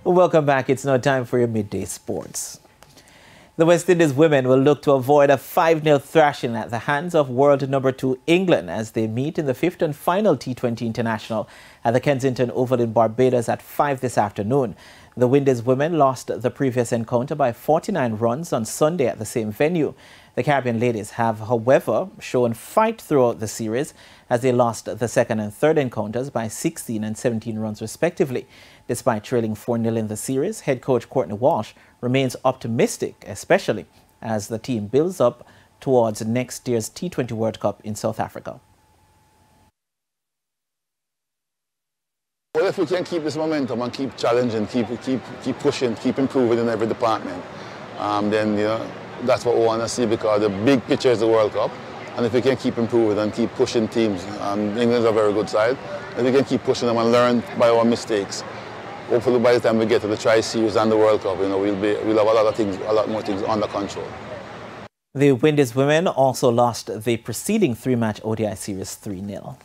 Welcome back. It's now time for your midday sports. The West Indies women will look to avoid a 5-0 thrashing at the hands of world number 2 England as they meet in the 5th and final T20 International at the Kensington Oval in Barbados at 5 this afternoon. The Windies women lost the previous encounter by 49 runs on Sunday at the same venue. The Caribbean ladies have, however, shown fight throughout the series as they lost the second and third encounters by 16 and 17 runs respectively. Despite trailing 4-0 in the series, head coach Courtney Walsh remains optimistic, especially as the team builds up towards next year's T20 World Cup in South Africa. Well, if we can keep this momentum and keep challenging, keep pushing, keep improving in every department, then that's what we want to see, because the big picture is the World Cup. And if we can keep improving and keep pushing teams, England's a very good side. If we can keep pushing them and learn by our mistakes, hopefully by the time we get to the Tri-Series and the World Cup, we'll have a lot more things under control. The Windies women also lost the preceding 3-match ODI series 3-0.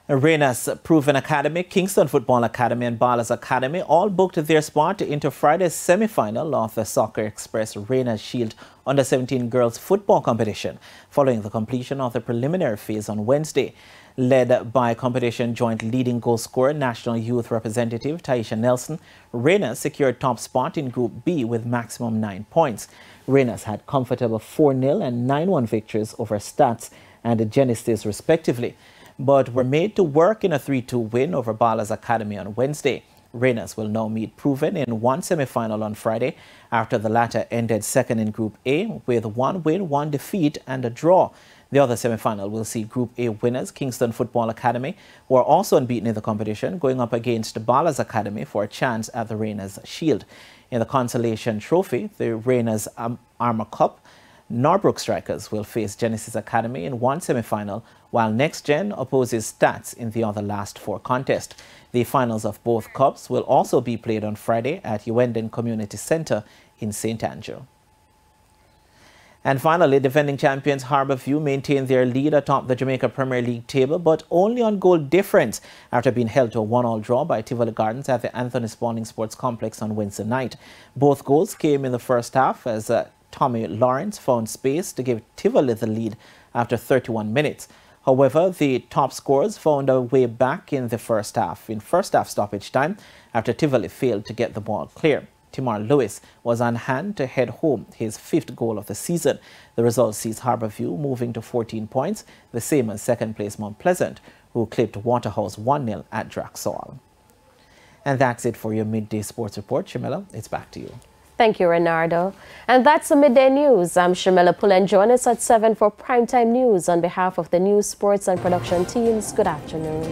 Reinas Proven Academy, Kingston Football Academy and Ballers Academy all booked their spot into Friday's semi-final of the Soccer Express Reinas Shield Under-17 girls football competition, following the completion of the preliminary phase on Wednesday. Led by competition joint leading goal scorer, national youth representative Taisha Nelson, Reinas secured top spot in Group B with maximum 9 points. Reinas had comfortable 4-0 and 9-1 victories over Stats and Genesis respectively, but were made to work in a 3-2 win over Ballers Academy on Wednesday. Reinas will now meet Proven in one semi-final on Friday after the latter ended second in Group A with 1 win, 1 defeat and a draw. The other semi-final will see Group A winners Kingston Football Academy, who are also unbeaten in the competition, going up against Ballers Academy for a chance at the Reinas Shield. In the consolation trophy, the Reinas Armour Cup, Norbrook Strikers will face Genesis Academy in one semi-final, while Next Gen opposes Stats in the other last 4 contests. The finals of both cups will also be played on Friday at Uwenden Community Centre in St. Andrew. And finally, defending champions Harbourview maintained their lead atop the Jamaica Premier League table, but only on goal difference after being held to a 1-1 draw by Tivoli Gardens at the Anthony Spalding Sports Complex on Wednesday night. Both goals came in the first half as Tommy Lawrence found space to give Tivoli the lead after 31 minutes. However, the top scorers found a way back in the first half stoppage time after Tivoli failed to get the ball clear. Timar Lewis was on hand to head home his 5th goal of the season. The result sees Harbourview moving to 14 points, the same as second place Mount Pleasant, who clipped Waterhouse 1-0 at Draxall. And that's it for your midday sports report. Shamela, it's back to you. Thank you, Renardo. And that's the Midday News. I'm Shamela Pullen. Join us at 7 for Primetime News. On behalf of the news, sports and production teams, good afternoon.